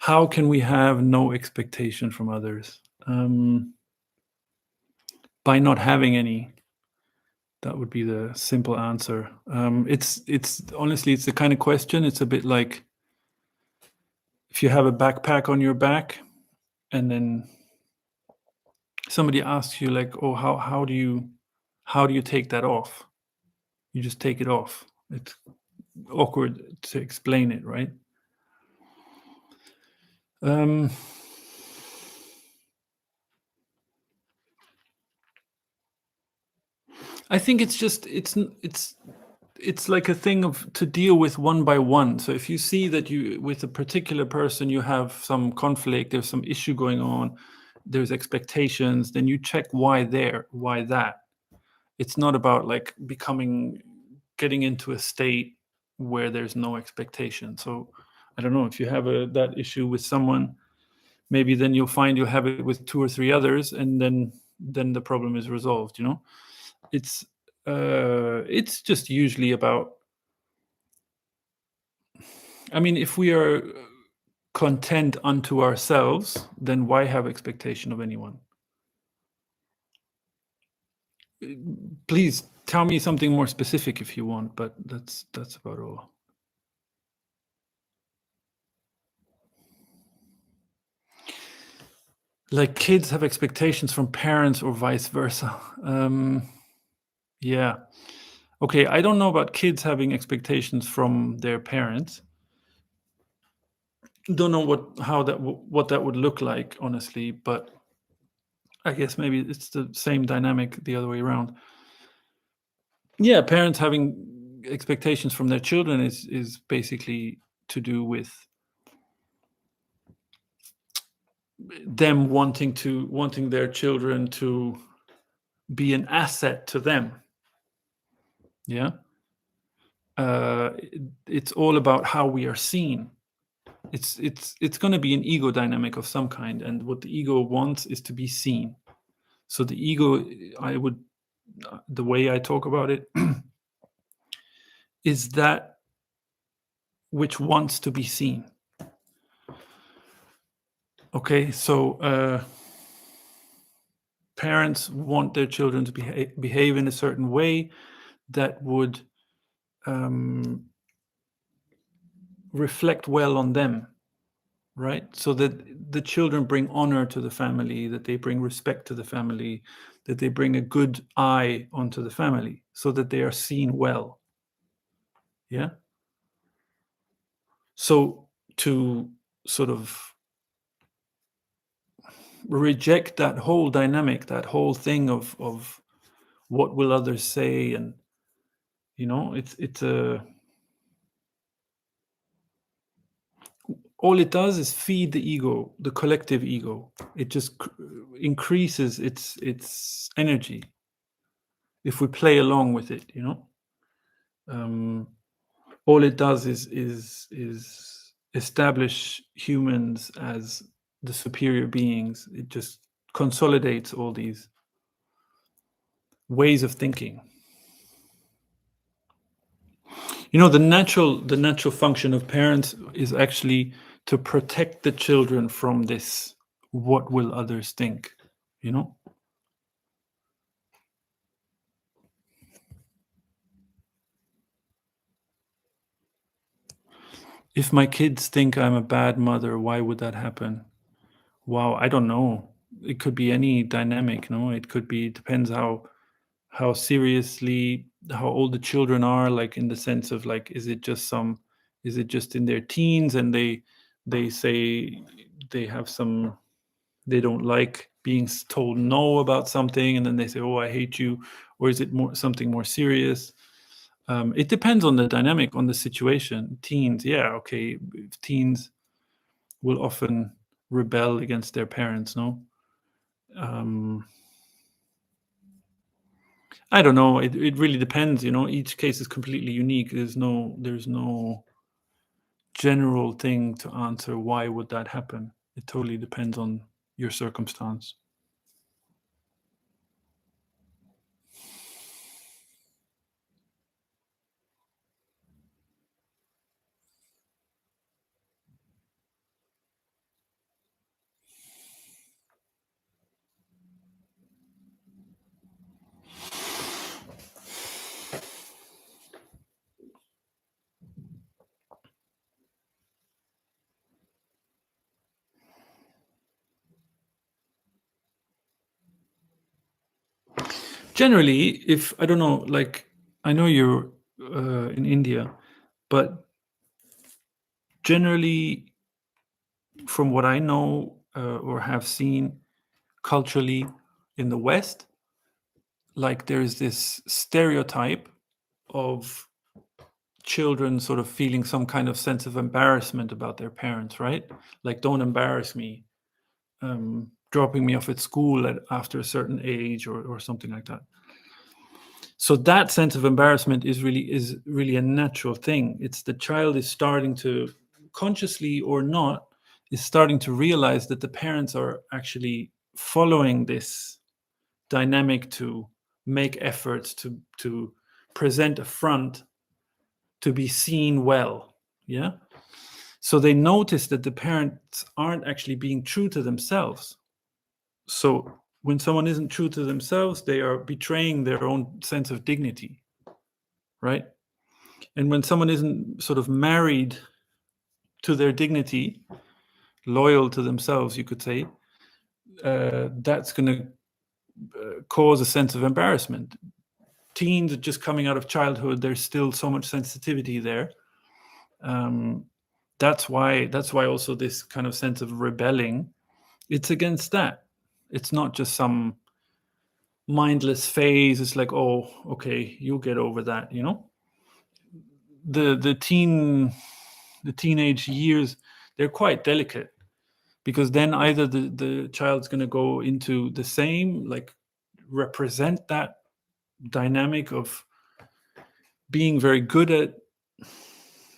How can we have no expectation from others? By not having any. That would be the simple answer. It's honestly, it's the kind of question. It's a bit like if you have a backpack on your back, and then somebody asks you like, "Oh, how do you take that off?" You just take it off. It's awkward to explain it, right? Um, I think it's just it's like a thing of to deal with one by one. So if you see that you with a particular person you have some conflict, there's some issue going on, there's expectations, then you check why that. It's not about like getting into a state where there's no expectation. So I don't know if you have that issue with someone, maybe then you'll find you'll have it with two or three others, and then the problem is resolved. It's it's just usually about, I mean, if we are content unto ourselves, then why have expectation of anyone? Please tell me something more specific if you want, but that's about all. Like kids have expectations from parents or vice versa. Yeah. Okay, I don't know about kids having expectations from their parents. Don't know what that would look like, honestly, but I guess maybe it's the same dynamic the other way around. Yeah, parents having expectations from their children is basically to do with them wanting their children to be an asset to them. Yeah. It's all about how we are seen. It's going to be an ego dynamic of some kind, and what the ego wants is to be seen. So the ego, the way I talk about it, is that which wants to be seen. Okay, so parents want their children to behave in a certain way that would reflect well on them, right? So that the children bring honor to the family, that they bring respect to the family, that they bring a good eye onto the family, so that they are seen well. Yeah. So to sort of reject that whole dynamic, that whole thing of what will others say, and it's a all it does is feed the ego, the collective ego. It just increases its energy if we play along with it. um, all it does is establish humans as the superior beings. It just consolidates all these ways of thinking. The natural function of parents is actually to protect the children from this what will others think, you know if my kids think I'm a bad mother, why would that happen? Wow, I don't know. It could be any dynamic. No, it could be, depends how seriously, how old the children are, like in the sense of like, is it just in their teens, and they say they have some, they don't like being told no about something, and then they say, oh, I hate you? Or is it something more serious? It depends on the dynamic, on the situation. Teens, yeah, okay, teens will often rebel against their parents, no. um, I don't know. It really depends. Each case is completely unique. There's no general thing to answer. Why would that happen? It totally depends on your circumstance. Generally, if I don't know, like I know you're in India, but generally, from what I know or have seen culturally in the West, like there's this stereotype of children sort of feeling some kind of sense of embarrassment about their parents, right? Like, don't embarrass me, dropping me off at school after a certain age or something like that. So that sense of embarrassment is really a natural thing. It's the child is starting to, consciously or not, is starting to realize that the parents are actually following this dynamic to make efforts to present a front, to be seen well. Yeah. So they notice that the parents aren't actually being true to themselves. So when someone isn't true to themselves, they are betraying their own sense of dignity, right? And when someone isn't sort of married to their dignity, loyal to themselves, you could say, that's going to cause a sense of embarrassment. Teens are just coming out of childhood. There's still so much sensitivity there. That's why also this kind of sense of rebelling, it's against that. It's not just some mindless phase. It's like, oh, okay, you'll get over that. The teenage years, they're quite delicate, because then either the child's going to go into the same, like represent that dynamic of being very good at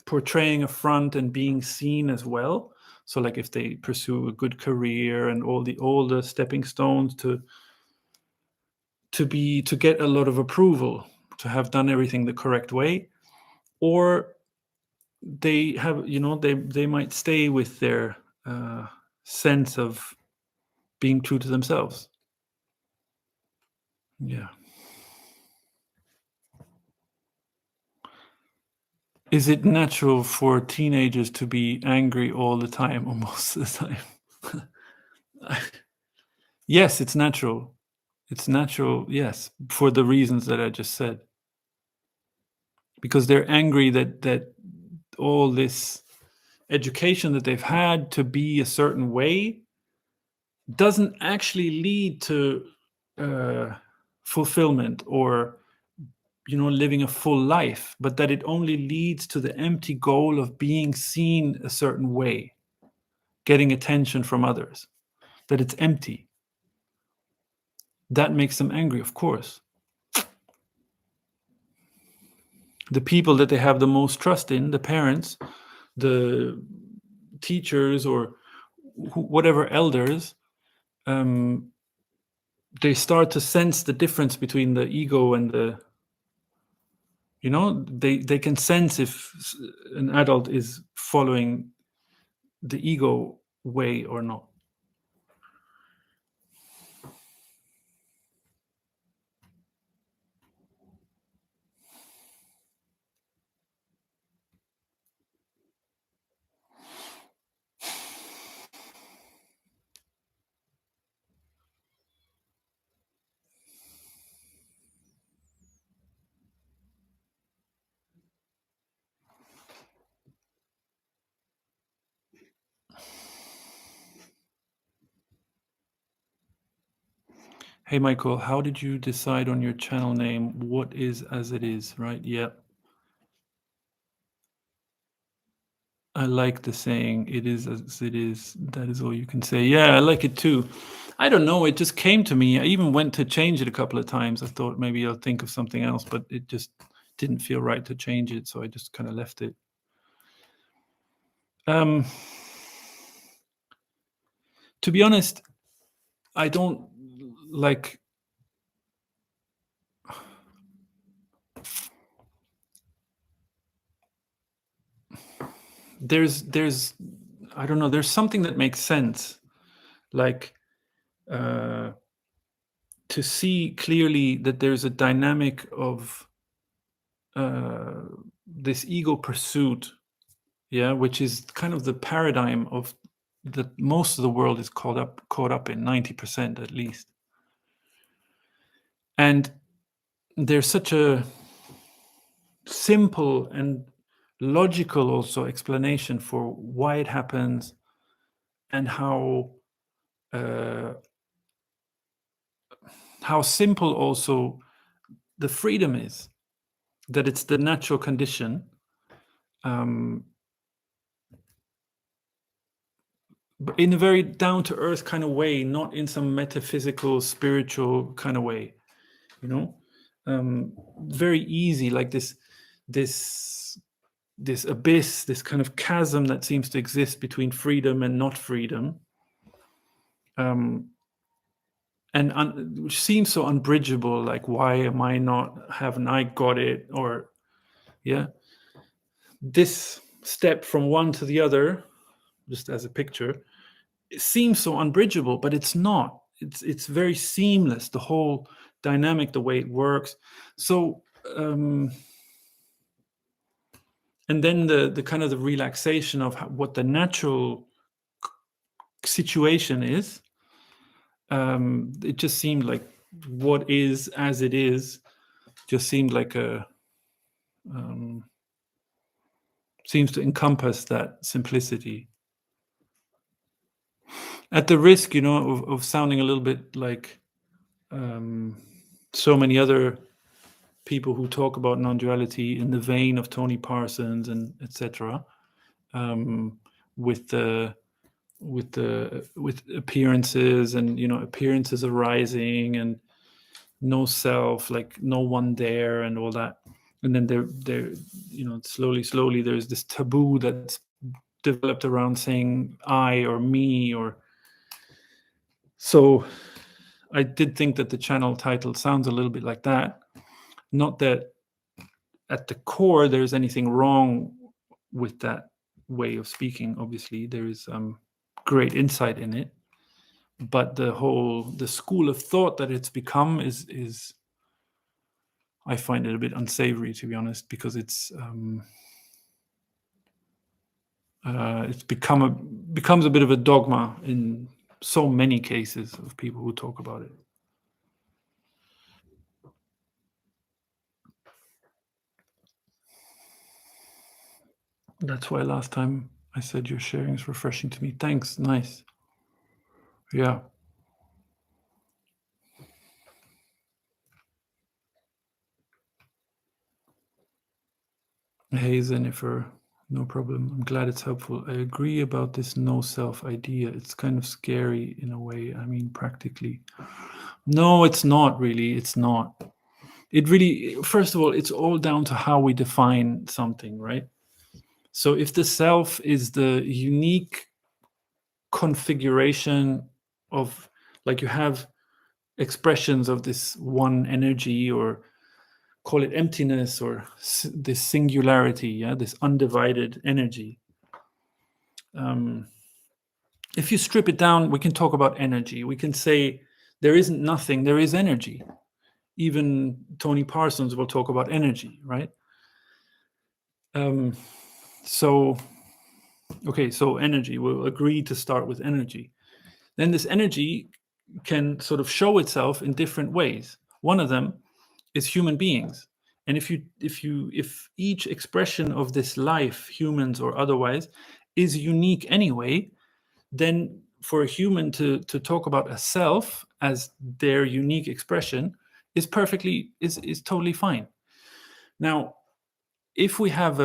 portraying a front and being seen as well. So like if they pursue a good career and all the stepping stones to get a lot of approval, to have done everything the correct way, or they have, they might stay with their sense of being true to themselves. Yeah. Is it natural for teenagers to be angry all the time or most of the time? Yes, it's natural. It's natural, yes, for the reasons that I just said. Because they're angry that all this education that they've had to be a certain way doesn't actually lead to fulfillment or living a full life, but that it only leads to the empty goal of being seen a certain way, getting attention from others, that it's empty. That makes them angry, of course. The people that they have the most trust in, the parents, the teachers, or whatever elders, they start to sense the difference between the ego and they can sense if an adult is following the ego way or not. Hey, Michael, how did you decide on your channel name? What is as it is, right? Yeah. I like the saying, it is as it is. That is all you can say. Yeah, I like it too. I don't know. It just came to me. I even went to change it a couple of times. I thought maybe I'll think of something else, but it just didn't feel right to change it. So I just kind of left it. To be honest, I don't like. There's I don't know. There's something that makes sense, like to see clearly that there's a dynamic of this ego pursuit, yeah, which is kind of the paradigm of that most of the world is caught up in, 90% at least. And there's such a simple and logical also explanation for why it happens, and uh, how simple also the freedom is, that it's the natural condition, um, but in a very down to earth kind of way, not in some metaphysical, spiritual kind of way, you know, very easy, like this this abyss, this kind of chasm that seems to exist between freedom and not freedom, um, which seems so unbridgeable. Like, why am I not? Haven't I got it? Or yeah, this step from one to the other, just as a picture, it seems so unbridgeable, but it's not. It's very seamless. The whole dynamic, the way it works. So, and then the kind of the relaxation of what the natural situation is. It just seemed like what is as it is just seemed like a seems to encompass that simplicity, at the risk, of sounding a little bit like so many other people who talk about non-duality in the vein of Tony Parsons and etc. With the with appearances, and appearances arising, and no self, like no one there, and all that. And then there slowly there's this taboo that's developed around saying I or me, or so. I did think that the channel title sounds a little bit like that. Not that at the core there's anything wrong with that way of speaking. Obviously there is great insight in it, but the school of thought that it's become is I find it a bit unsavory, to be honest, because it's becomes a bit of a dogma in so many cases of people who talk about it. That's why last time I said your sharing is refreshing to me. Thanks. Nice. Yeah. Hey, Jennifer. No problem. I'm glad it's helpful. I agree about this no self idea. It's kind of scary in a way. I mean, practically. No, it's not really. It's not. It really, first of all, it's all down to how we define something, right? So if the self is the unique configuration of, like, you have expressions of this one energy, or call it emptiness, or this singularity, yeah, this undivided energy. If you strip it down, we can talk about energy. We can say there isn't nothing, there is energy. Even Tony Parsons will talk about energy, right? So energy, we'll agree to start with energy. Then this energy can sort of show itself in different ways. One of them is human beings. And if each expression of this life, humans or otherwise, is unique anyway, then for a human to talk about a self as their unique expression is totally fine. Now, if we have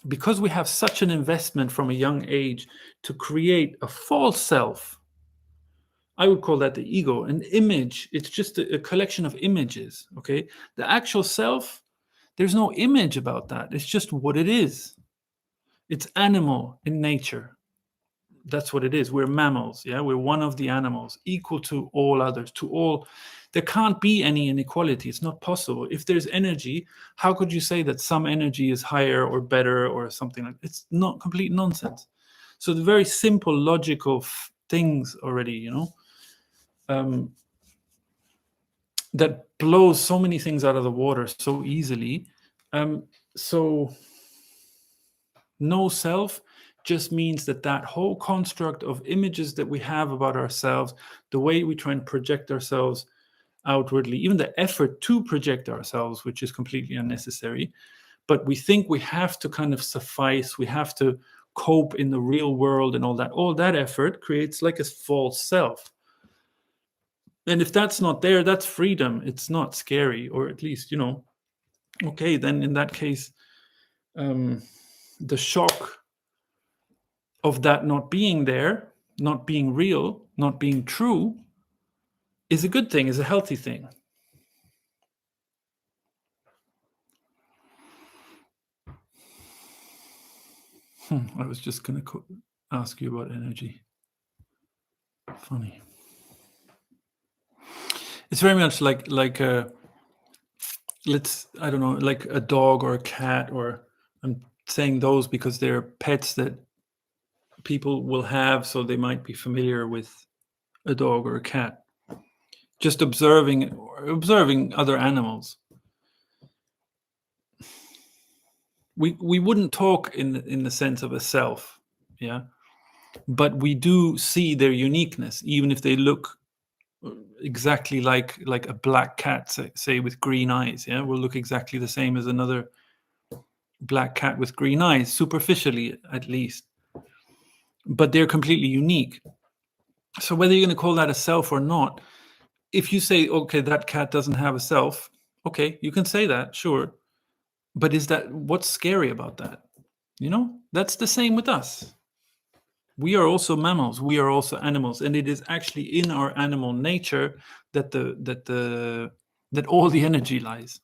because we have such an investment from a young age to create a false self, I would call that the ego. An image, it's just a collection of images, okay? The actual self, there's no image about that. It's just what it is. It's animal in nature. That's what it is. We're mammals, yeah? We're one of the animals, equal to all others, to all. There can't be any inequality. It's not possible. If there's energy, how could you say that some energy is higher or better or something like that? It's not complete nonsense. So the very simple, logical things already, that blows so many things out of the water so easily. So no self just means that whole construct of images that we have about ourselves, the way we try and project ourselves outwardly, even the effort to project ourselves, which is completely unnecessary. But we think we have to kind of suffice, we have to cope in the real world, and all that effort creates like a false self. And if that's not there, that's freedom. It's not scary, or at least, okay, then in that case, the shock of that not being there, not being real, not being true, is a good thing, is a healthy thing. I was just going to ask you about energy. Funny. It's very much like I don't know, like a dog or a cat, or I'm saying those because they're pets that people will have, so they might be familiar with a dog or a cat. Just observing other animals. We wouldn't talk in the sense of a self, yeah, but we do see their uniqueness, even if they look exactly like a black cat, say with green eyes, yeah, will look exactly the same as another black cat with green eyes, superficially at least, but they're completely unique. So whether you're going to call that a self or not, if you say, okay, that cat doesn't have a self, okay, you can say that, sure, but what's scary about that? That's the same with us. We are also mammals, we are also animals, and it is actually in our animal nature that all the energy lies.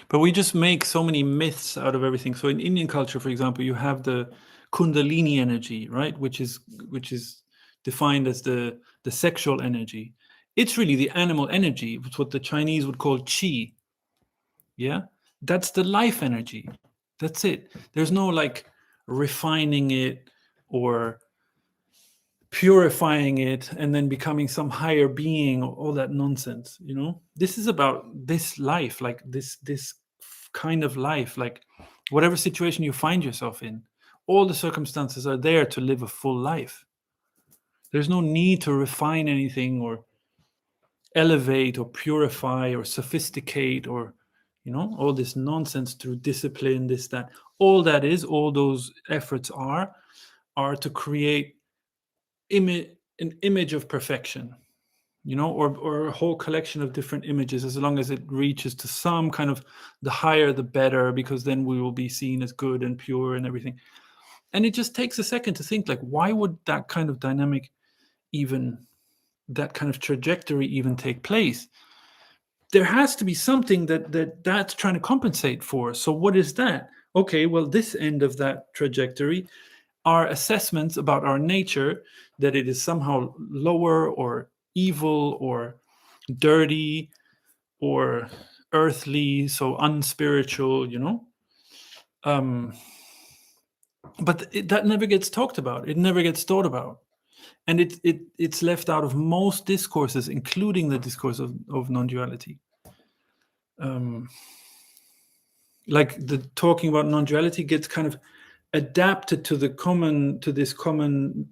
But we just make so many myths out of everything. So in Indian culture, for example, you have the Kundalini energy, right, which is defined as the sexual energy. It's really the animal energy. It's what the Chinese would call qi. Yeah, that's the life energy. That's it. There's no like refining it or purifying it and then becoming some higher being, or all that nonsense. This is about this life, like this kind of life, like whatever situation you find yourself in, all the circumstances are there to live a full life. There's no need to refine anything or elevate or purify or sophisticate, or all this nonsense through discipline, this, that. All those efforts are to create an image of perfection, or a whole collection of different images, as long as it reaches to some kind of, the higher the better, because then we will be seen as good and pure and everything. And it just takes a second to think, like, why would that kind of dynamic, even that kind of trajectory, even take place? There has to be something that's trying to compensate for. So what is that? Okay, well, this end of that trajectory are assessments about our nature, that it is somehow lower or evil or dirty or earthly, so unspiritual, but that never gets talked about. It never gets thought about, and it's left out of most discourses, including the discourse of non-duality. Like the talking about non-duality gets kind of adapted to this common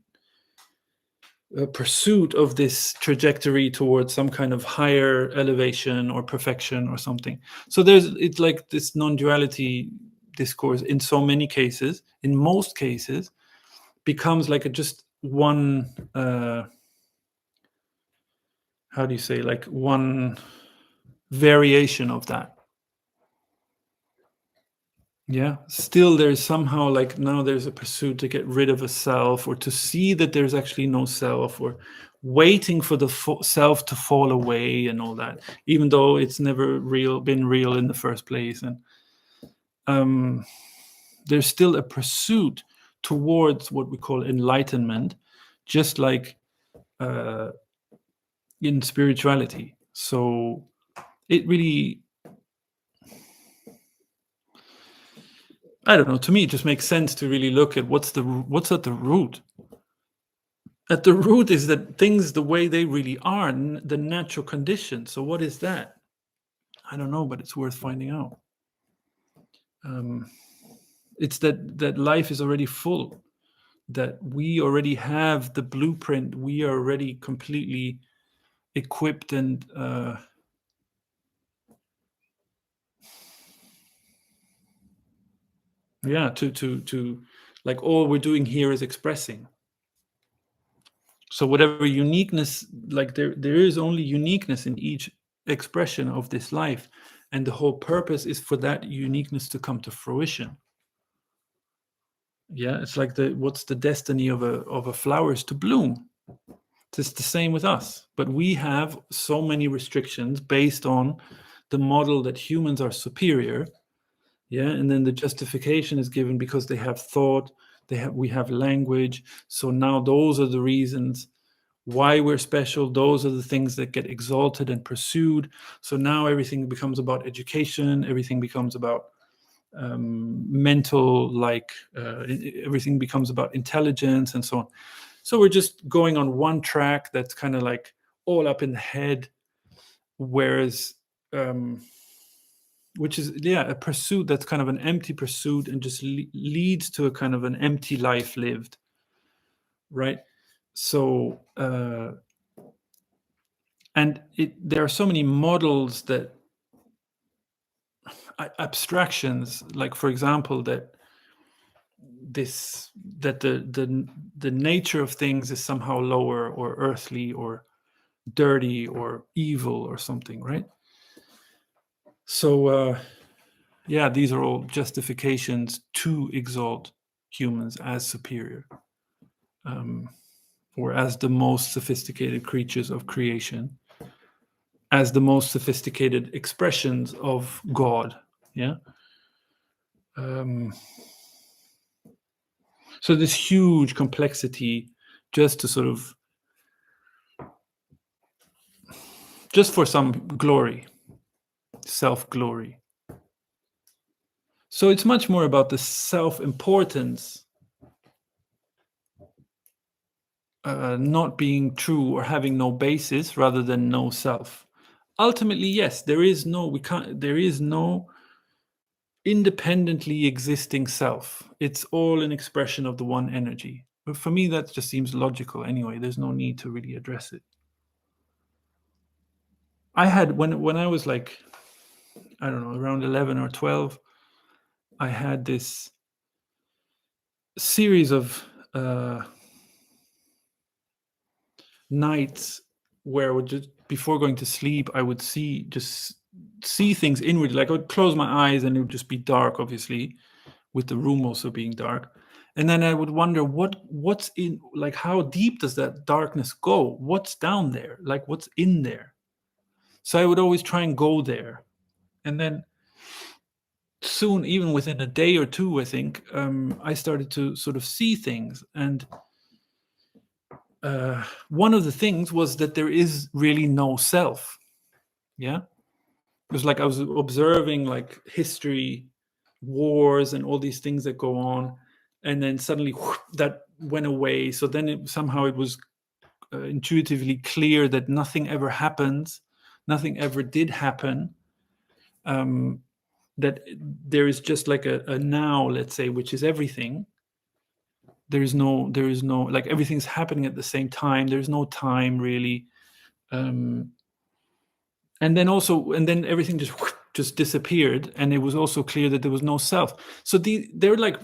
pursuit of this trajectory towards some kind of higher elevation or perfection or something. So it's like this non-duality discourse, in so many cases, in most cases, becomes like just one, how do you say, like one variation of that. Yeah, still there's somehow, like, now there's a pursuit to get rid of a self, or to see that there's actually no self, or waiting for the self to fall away and all that, even though it's never been real in the first place. And there's still a pursuit towards what we call enlightenment, just like in spirituality. So it really, I don't know, to me it just makes sense to really look at what's at the root. at the root is that things the way they really are, the natural condition. So what is that? I don't know, but it's worth finding out. It's that life is already full, that we already have the blueprint, we are already completely equipped and yeah, to like all we're doing here is expressing. So whatever uniqueness, like there is only uniqueness in each expression of this life, and the whole purpose is for that uniqueness to come to fruition. Yeah, it's like what's the destiny of a flower is to bloom. It's the same with us, but we have so many restrictions based on the model that humans are superior. Yeah, and then the justification is given because they have thought, we have language. So now those are the reasons why we're special. Those are the things that get exalted and pursued. So now everything becomes about education, everything becomes about mental, like everything becomes about intelligence and so on. So we're just going on one track that's kind of like all up in the head, whereas which is, yeah, a pursuit that's kind of an empty pursuit and just leads to a kind of an empty life lived, right? So and there are so many models that abstractions, like for example that the nature of things is somehow lower or earthly or dirty or evil or something, right? So yeah, these are all justifications to exalt humans as superior, or as the most sophisticated creatures of creation, as the most sophisticated expressions of God. Yeah. So this huge complexity, just to sort of, just for some glory, self-glory. So it's much more about the self-importance not being true or having no basis rather than no self. Ultimately, yes, there is no independently existing self. It's all an expression of the one energy. But for me, that just seems logical anyway. There's no need to really address it. I had, when I was like, I don't know, around 11 or 12, I had this series of nights where I would just, before going to sleep, I would see things inwardly. Like I would close my eyes and it would just be dark, obviously, with the room also being dark. And then I would wonder what's in, like, how deep does that darkness go? What's down there? Like, what's in there? So I would always try and go there. And then soon, even within a day or two, I think, I started to sort of see things. And one of the things was that there is really no self. Yeah. It was like I was observing like history, wars, and all these things that go on. And then suddenly whoosh, that went away. So then somehow it was intuitively clear that nothing ever happens, nothing ever did happen. That there is just like a now, let's say, which is everything. There is no, like, everything's happening at the same time. There's no time really. And then everything just disappeared, and it was also clear that there was no self. So they're like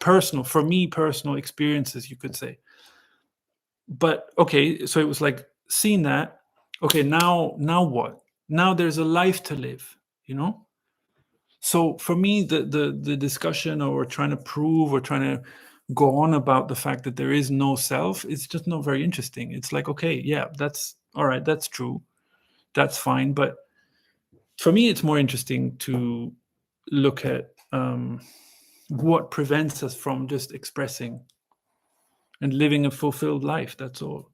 personal, for me, personal experiences, you could say. But okay, so it was like seeing that. Okay, now what? Now there's a life to live, you know. So for me, the discussion or trying to prove or trying to go on about the fact that there is no self, it's just not very interesting. It's like, okay, yeah, that's all right, that's true, that's fine. But for me, it's more interesting to look at what prevents us from just expressing and living a fulfilled life. That's all.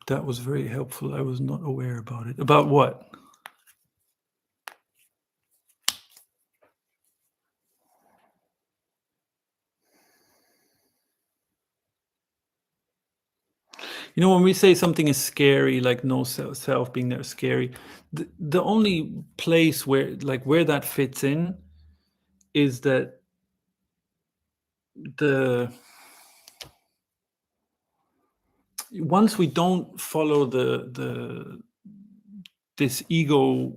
That was very helpful. I was not aware about it. About what? You know, when we say something is scary, like no self being there is scary, the only place where, like, where that fits in is that the once we don't follow the this ego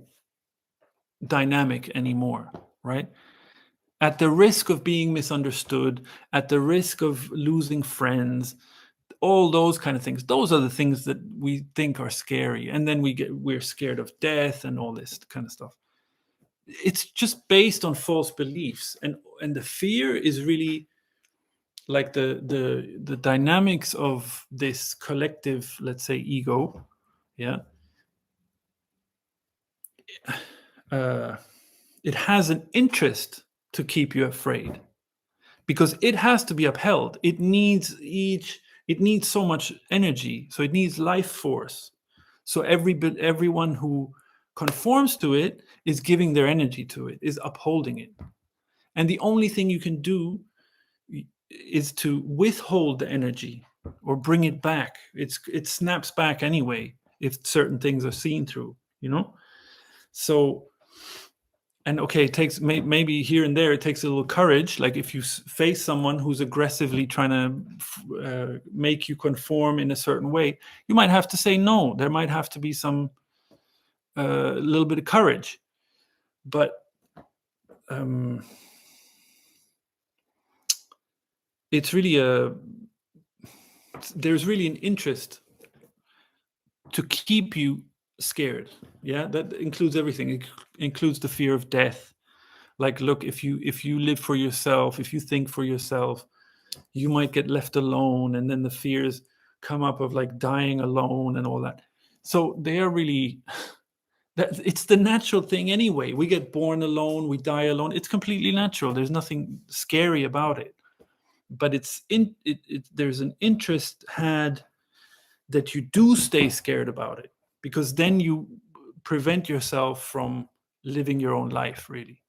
dynamic anymore, right? At the risk of being misunderstood, at the risk of losing friends, all those kind of things. Those are the things that we think are scary, and then we're scared of death and all this kind of stuff. It's just based on false beliefs, and the fear is really like the dynamics of this collective, let's say, ego. Yeah. uh, it has an interest to keep you afraid because it has to be upheld. It needs so much energy, so it needs life force. So everyone who conforms to it is giving their energy to it, is upholding it. And the only thing you can do is to withhold the energy or bring it back. It snaps back anyway if certain things are seen through, you know? So, and okay, it takes maybe here and there, it takes a little courage. Like if you face someone who's aggressively trying to make you conform in a certain way, you might have to say no. There might have to be some little bit of courage. But it's really there's really an interest to keep you scared. Yeah, that includes everything. It includes the fear of death. Like, look, if you live for yourself, if you think for yourself, you might get left alone, and then the fears come up of like dying alone and all that. So they are really it's the natural thing anyway. We get born alone, we die alone. It's completely natural. There's nothing scary about it. But there's an interest had that you do stay scared about it, because then you prevent yourself from living your own life, really.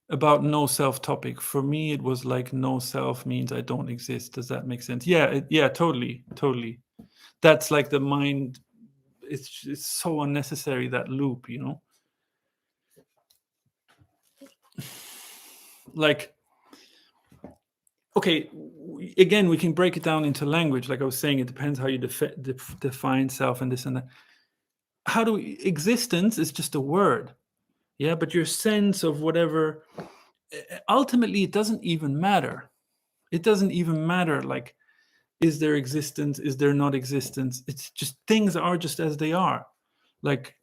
About no self topic, for me it was like no self means I don't exist. Does that make sense? Yeah, totally. That's like the mind. It's so unnecessary, that loop, you know. Like, okay, again, we can break it down into language. Like I was saying, it depends how you define self and this and that. Existence is just a word. Yeah, but your sense of whatever, ultimately it doesn't even matter. It doesn't even matter, like, is there existence, is there not existence? It's just, things are just as they are. Like,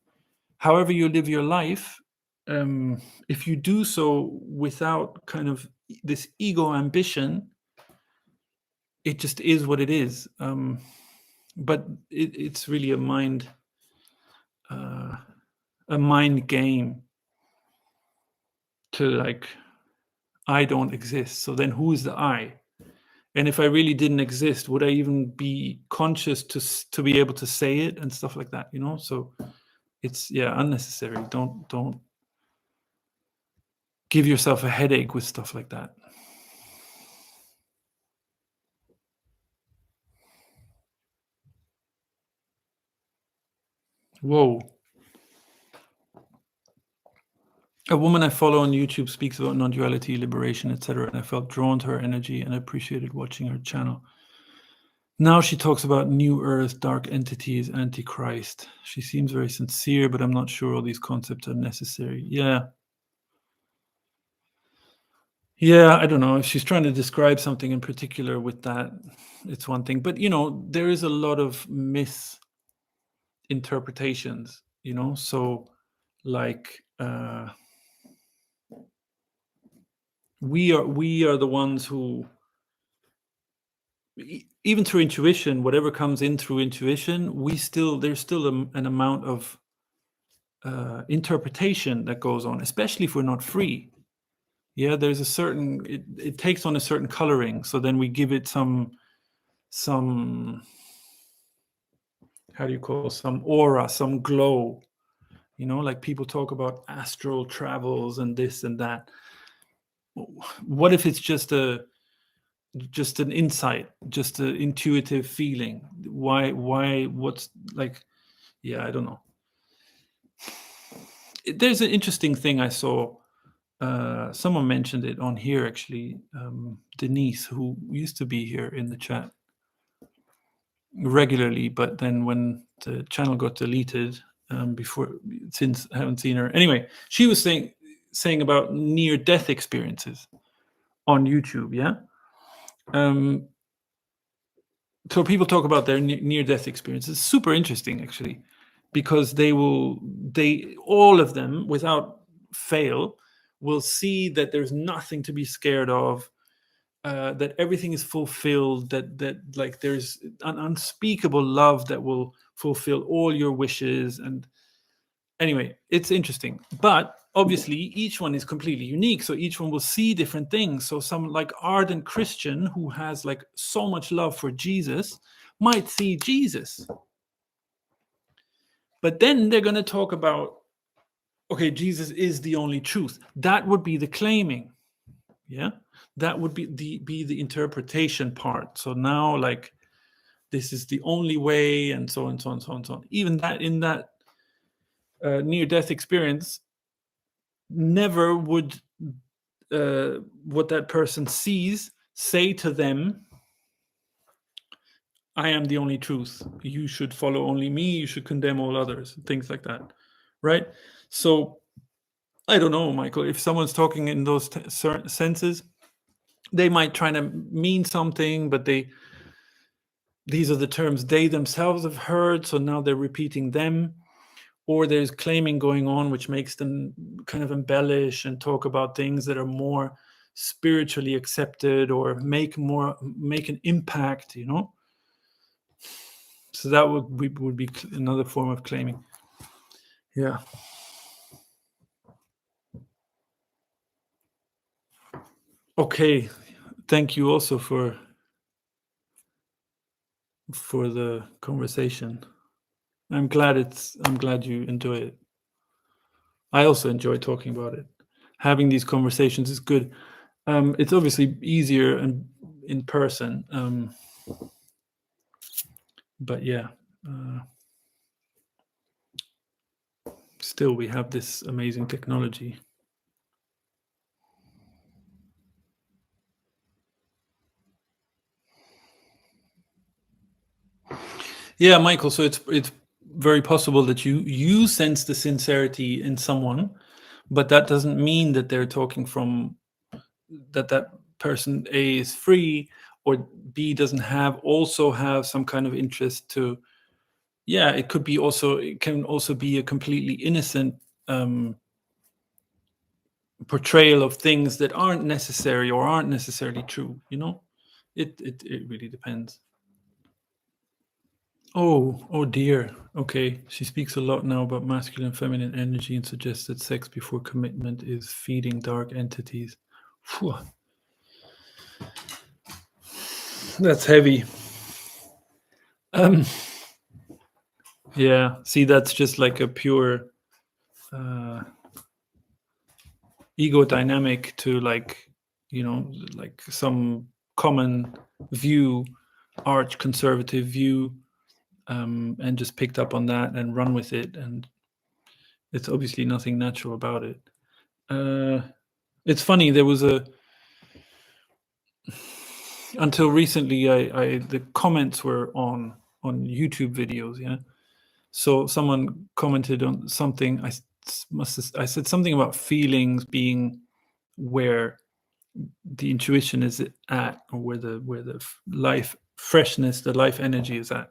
however you live your life, if you do so without kind of this ego ambition, it just is what it is. But it's really a mind game to, like, I don't exist. So then who is the I? And if I really didn't exist, would I even be conscious to be able to say it and stuff like that, you know? So it's, yeah, unnecessary. Don't give yourself a headache with stuff like that. Whoa. A woman I follow on YouTube speaks about non-duality, liberation, etc., and I felt drawn to her energy and appreciated watching her channel. Now she talks about New Earth, dark entities, Antichrist. She seems very sincere, but I'm not sure all these concepts are necessary. Yeah, I don't know. If she's trying to describe something in particular with that, it's one thing. But, you know, there is a lot of misinterpretations, you know? So, like, we are the ones who, even through intuition, whatever comes in through intuition, there's still an amount of interpretation that goes on, especially if we're not free. Yeah, there's a certain, it takes on a certain coloring, so then we give it some how do you call, some aura, some glow. Like people talk about astral travels and this and that. What if it's just an insight, just an intuitive feeling? What's like, yeah, I don't know. There's an interesting thing I saw. Someone mentioned it on here, actually. Denise, who used to be here in the chat regularly, but then when the channel got deleted, since I haven't seen her. Anyway, she was saying about near-death experiences on YouTube. Yeah. So people talk about their near-death experiences. Super interesting, actually, because they all of them, without fail, will see that there's nothing to be scared of, that everything is fulfilled, that like there's an unspeakable love that will fulfill all your wishes. And anyway, it's interesting, but obviously each one is completely unique, so each one will see different things. So some like ardent Christian who has like so much love for Jesus might see Jesus, but then they're going to talk about, okay, Jesus is the only truth. That would be the claiming. Yeah, that would be the interpretation part. So now, like, this is the only way, and so on and so on and so on and so on. Even that, in that near-death experience, never would what that person sees say to them, I am the only truth. You should follow only me. You should condemn all others. Things like that, right? So I don't know, Michael. If someone's talking in those certain senses, they might try to mean something, but these are the terms they themselves have heard, so now they're repeating them. Or there's claiming going on, which makes them kind of embellish and talk about things that are more spiritually accepted or make an impact, So that would be another form of claiming. Yeah. Okay. Thank you also for the conversation. I'm glad you enjoy it. I also enjoy talking about it. Having these conversations is good. It's obviously easier and in person, but yeah, still we have this amazing technology. Yeah, Michael. So it's very possible that you sense the sincerity in someone, but that doesn't mean that they're talking from that person A is free, or B doesn't also have some kind of interest to. Yeah, it can also be a completely innocent portrayal of things that aren't necessary or aren't necessarily true. It really depends. Oh dear. Okay, she speaks a lot now about masculine and feminine energy and suggests that sex before commitment is feeding dark entities. Phew. That's heavy. Yeah, see, that's just like a pure ego dynamic to, like, like some common view, arch conservative view, and just picked up on that and run with it, and it's obviously nothing natural about it. It's funny, there was until recently, I the comments were on YouTube videos, yeah. So someone commented on something. I said something about feelings being where the intuition is at, or where the life freshness, the life energy is at.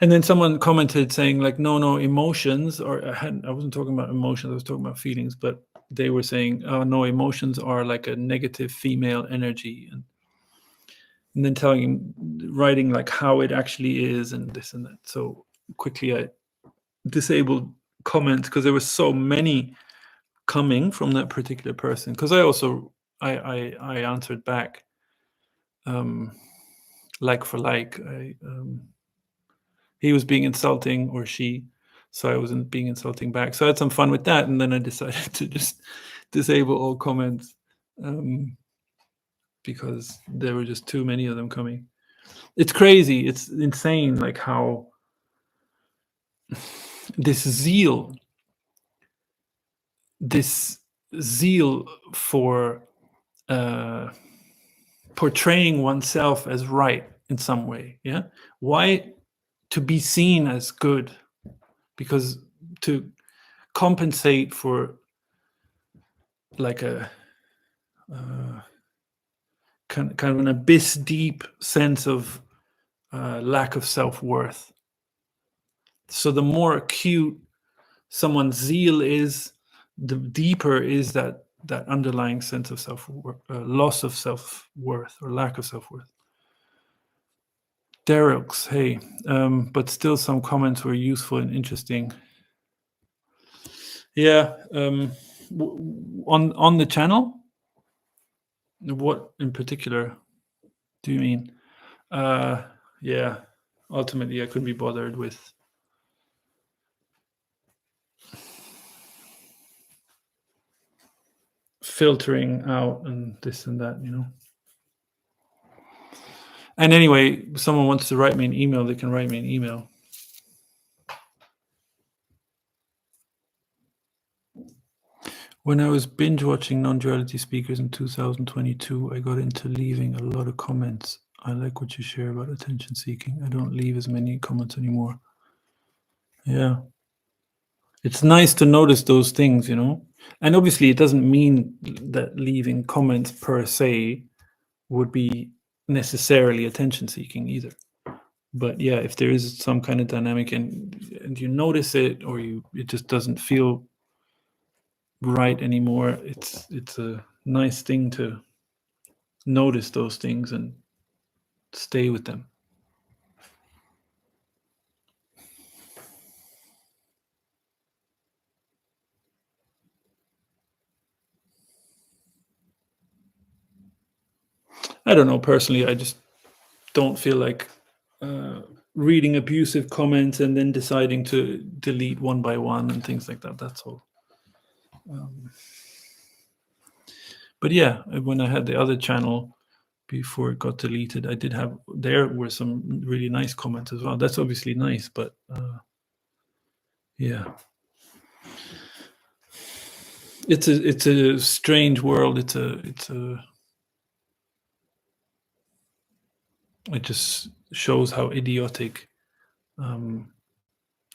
And then someone commented saying, like, no, emotions, or I wasn't talking about emotions, I was talking about feelings, but they were saying, oh no, emotions are like a negative female energy, and then writing like how it actually is and this and that. So quickly I disabled comments because there were so many coming from that particular person, because I answered back, like for like. He was being insulting, or she, so I wasn't being insulting back. So I had some fun with that, and then I decided to just disable all comments, because there were just too many of them coming. It's crazy. It's insane, like how this zeal this zeal for portraying oneself as right in some way. Yeah, why? To be seen as good, because to compensate for like a kind of an abyss deep sense of lack of self-worth. So the more acute someone's zeal is, the deeper is that underlying sense of loss of self-worth or lack of self-worth. Derek's, hey, but still some comments were useful and interesting. Yeah, on the channel. What in particular do you mean? Yeah, ultimately I couldn't be bothered with filtering out and this and that, And anyway, if someone wants to write me an email, they can write me an email. When I was binge watching Non-Duality speakers in 2022, I got into leaving a lot of comments. I like what you share about attention seeking. I don't leave as many comments anymore. Yeah. It's nice to notice those things, And obviously it doesn't mean that leaving comments per se would be necessarily attention seeking either. But yeah, if there is some kind of dynamic and you notice it, or it just doesn't feel right anymore, it's a nice thing to notice those things and stay with them. I don't know, personally, I just don't feel like reading abusive comments and then deciding to delete one by one and things like that. That's all. But yeah, when I had the other channel before it got deleted, there were some really nice comments as well. That's obviously nice, but yeah, it's a strange world. It just shows how idiotic a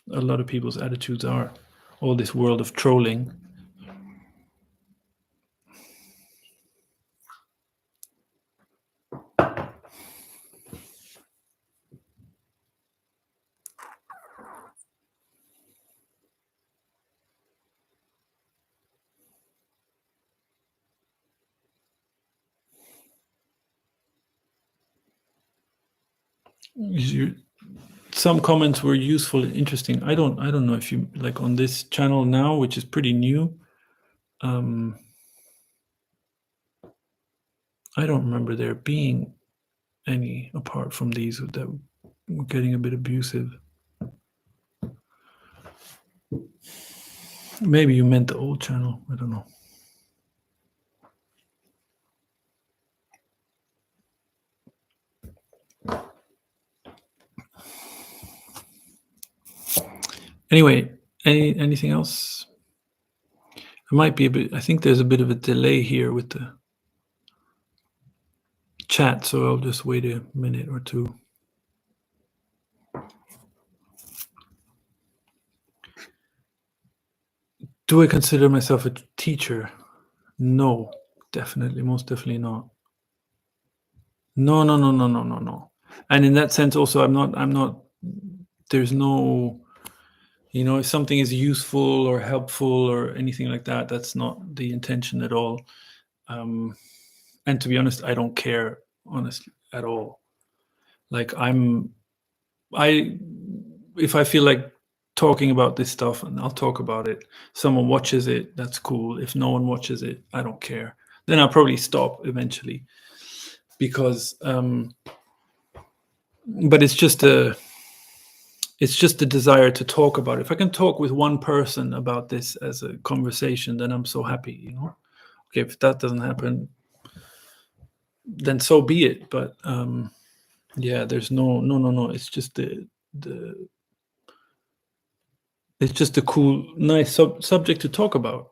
lot of people's attitudes are. All this world of trolling. Some comments were useful and interesting. I don't know if you like on this channel now, which is pretty new. I don't remember there being any apart from these that were getting a bit abusive. Maybe you meant the old channel. I don't know. Anyway, anything else? It might be a bit. I think there's a bit of a delay here with the chat, so I'll just wait a minute or two. Do I consider myself a teacher? No, definitely, most definitely not. No. And in that sense, also, I'm not. There's no, if something is useful or helpful or anything like that, that's not the intention at all. And to be honest, I don't care, honestly, at all. Like if I feel like talking about this stuff, and I'll talk about it. Someone watches it, that's cool. If no one watches it, I don't care. Then I'll probably stop eventually, because but it's just a desire to talk about it. If I can talk with one person about this as a conversation, then I'm so happy, Okay, if that doesn't happen, then so be it. But yeah, there's no. It's just it's just a cool, nice subject to talk about.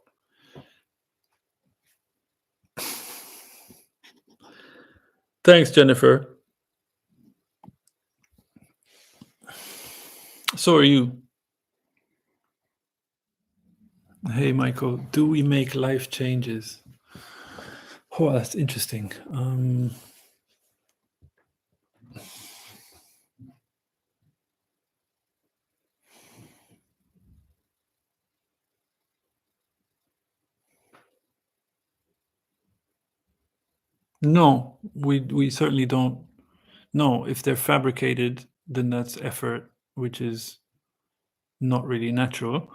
Thanks, Jennifer. So are you. Hey, Michael. Do we make life changes? Oh, that's interesting. No, we certainly don't. No, if they're fabricated, then that's effort, which is not really natural.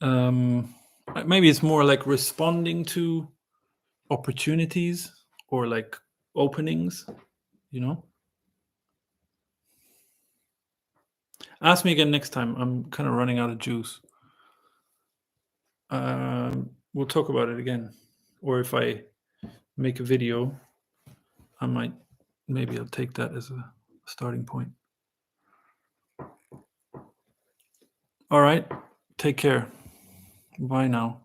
Maybe it's more like responding to opportunities or like openings, Ask me again next time. I'm kind of running out of juice. We'll talk about it again. Or if I make a video, maybe I'll take that as a starting point. All right. Take care. Bye now.